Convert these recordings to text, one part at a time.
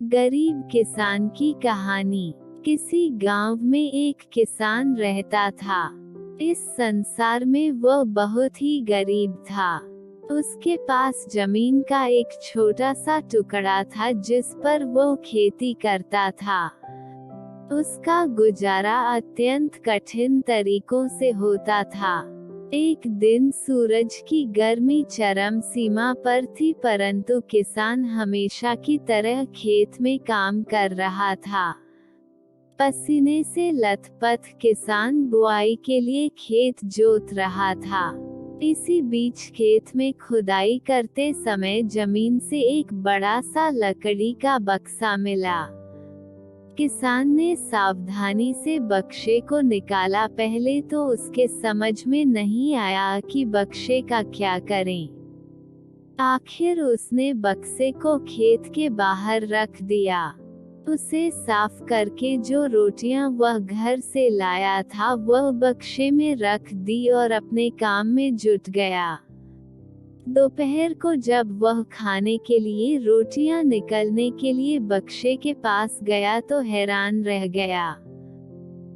गरीब किसान की कहानी। किसी गांव में एक किसान रहता था। इस संसार में वह बहुत ही गरीब था। उसके पास जमीन का एक छोटा सा टुकड़ा था जिस पर वो खेती करता था। उसका गुजारा अत्यंत कठिन तरीकों से होता था। एक दिन सूरज की गर्मी चरम सीमा पर थी, परंतु किसान हमेशा की तरह खेत में काम कर रहा था। पसीने से लथपथ किसान बुआई के लिए खेत जोत रहा था। इसी बीच खेत में खुदाई करते समय जमीन से एक बड़ा सा लकड़ी का बक्सा मिला। किसान ने सावधानी से बक्से को निकाला। पहले तो उसके समझ में नहीं आया कि बक्से का क्या करें। आखिर उसने बक्से को खेत के बाहर रख दिया। उसे साफ करके जो रोटियां वह घर से लाया था वह बक्से में रख दी और अपने काम में जुट गया। दोपहर को जब वह खाने के लिए रोटियां निकलने के लिए बक्से के पास गया तो हैरान रह गया।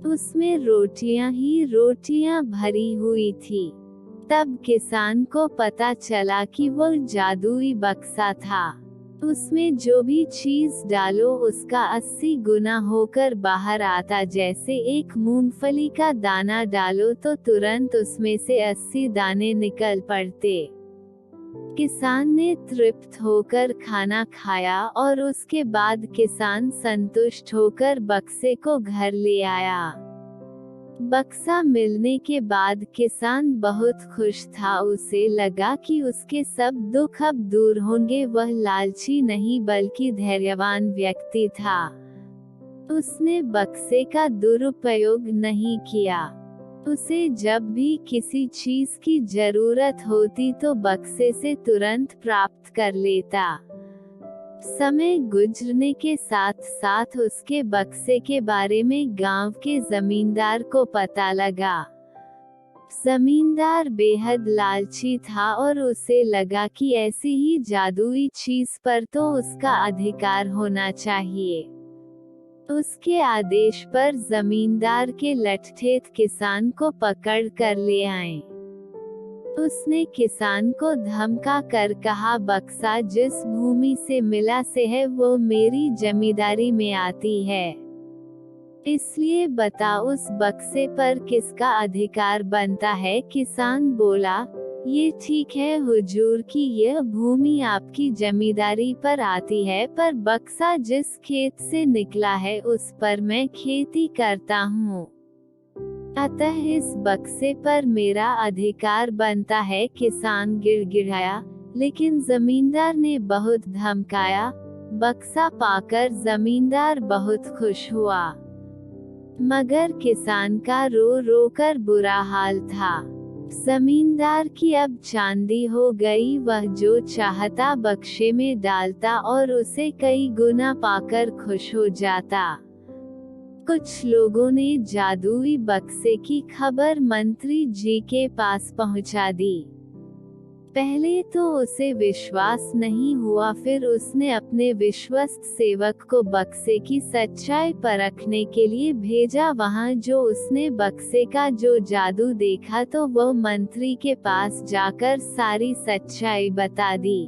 उसमें रोटियां ही रोटियां भरी हुई थी। तब किसान को पता चला कि वह जादुई बक्सा था। उसमें जो भी चीज डालो उसका 80 गुना होकर बाहर आता। जैसे एक मूंगफली का दाना डालो तो तुरंत उसमें से 80 दाने निकल पड़ते। किसान ने तृप्त होकर खाना खाया और उसके बाद किसान संतुष्ट होकर बक्से को घर ले आया। बक्सा मिलने के बाद किसान बहुत खुश था। उसे लगा कि उसके सब दुख अब दूर होंगे। वह लालची नहीं बल्कि धैर्यवान व्यक्ति था। उसने बक्से का दुरुपयोग नहीं किया। उसे जब भी किसी चीज की जरूरत होती तो बक्से से तुरंत प्राप्त कर लेता। समय गुजरने के साथ साथ उसके बक्से के बारे में गांव के जमींदार को पता लगा। जमींदार बेहद लालची था और उसे लगा कि ऐसी ही जादुई चीज पर तो उसका अधिकार होना चाहिए। उसके आदेश पर जमींदार के लठठेठ किसान को पकड़ कर ले आए। उसने किसान को धमका कर कहा, बक्सा जिस भूमि से मिला से है वो मेरी जमींदारी में आती है, इसलिए बता उस बक्से पर किसका अधिकार बनता है। किसान बोला, ये ठीक है हुजूर कि यह भूमि आपकी जमींदारी पर आती है, पर बक्सा जिस खेत से निकला है उस पर मैं खेती करता हूँ, अतः इस बक्से पर मेरा अधिकार बनता है। किसान गिड़गिड़ाया, लेकिन जमींदार ने बहुत धमकाया। बक्सा पाकर जमींदार बहुत खुश हुआ, मगर किसान का रो रो कर बुरा हाल था। जमींदार की अब चांदी हो गई। वह जो चाहता बक्से में डालता और उसे कई गुना पाकर खुश हो जाता। कुछ लोगों ने जादुई बक्से की खबर मंत्री जी के पास पहुंचा दी। पहले तो उसे विश्वास नहीं हुआ, फिर उसने अपने विश्वस्त सेवक को बक्से की सच्चाई परखने के लिए भेजा। वहां जो उसने बक्से का जो जादू देखा तो वह मंत्री के पास जाकर सारी सच्चाई बता दी।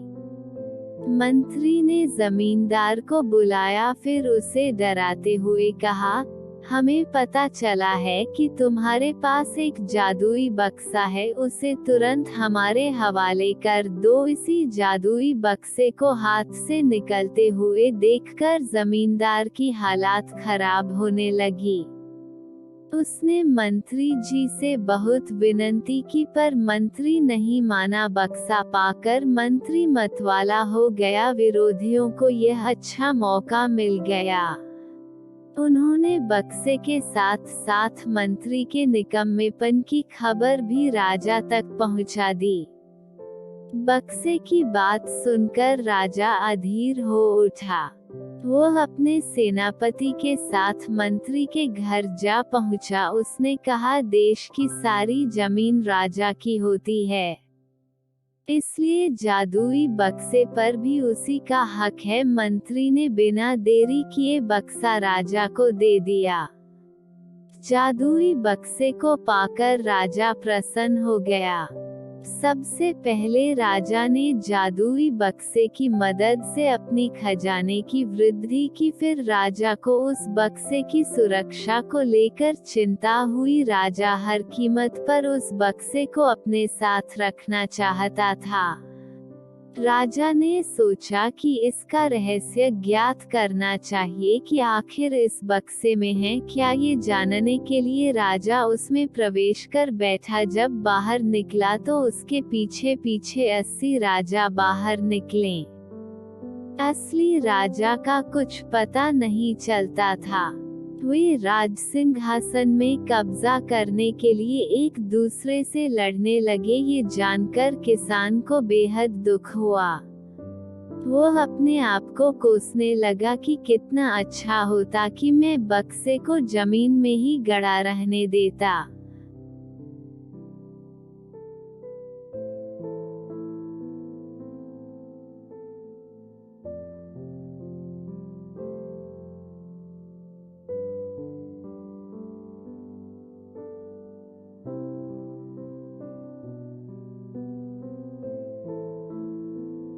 मंत्री ने जमींदार को बुलाया, फिर उसे डराते हुए कहा, हमें पता चला है कि तुम्हारे पास एक जादुई बक्सा है, उसे तुरंत हमारे हवाले कर दो। इसी जादुई बक्से को हाथ से निकलते हुए देखकर जमींदार की हालात खराब होने लगी। उसने मंत्री जी से बहुत विनती की, पर मंत्री नहीं माना। बक्सा पाकर मंत्री मतवाला हो गया। विरोधियों को यह अच्छा मौका मिल गया। उन्होंने बक्से के साथ साथ मंत्री के निकम्मेपन की खबर भी राजा तक पहुंचा दी। बक्से की बात सुनकर राजा अधीर हो उठा। वो अपने सेनापति के साथ मंत्री के घर जा पहुंचा। उसने कहा, देश की सारी जमीन राजा की होती है, इसलिए जादुई बक्से पर भी उसी का हक है। मंत्री ने बिना देरी किए बक्सा राजा को दे दिया। जादुई बक्से को पाकर राजा प्रसन्न हो गया। सबसे पहले राजा ने जादुई बक्से की मदद से अपनी खजाने की वृद्धि की। फिर राजा को उस बक्से की सुरक्षा को लेकर चिंता हुई। राजा हर कीमत पर उस बक्से को अपने साथ रखना चाहता था। राजा ने सोचा कि इसका रहस्य ज्ञात करना चाहिए कि आखिर इस बक्से में है क्या। ये जानने के लिए राजा उसमें प्रवेश कर बैठा। जब बाहर निकला तो उसके पीछे पीछे 80 राजा बाहर निकले। असली राजा का कुछ पता नहीं चलता था। वे राज सिंहासन में कब्जा करने के लिए एक दूसरे से लड़ने लगे। ये जानकर किसान को बेहद दुख हुआ। वो अपने आप को कोसने लगा कि कितना अच्छा होता कि मैं बक्से को जमीन में ही गड़ा रहने देता।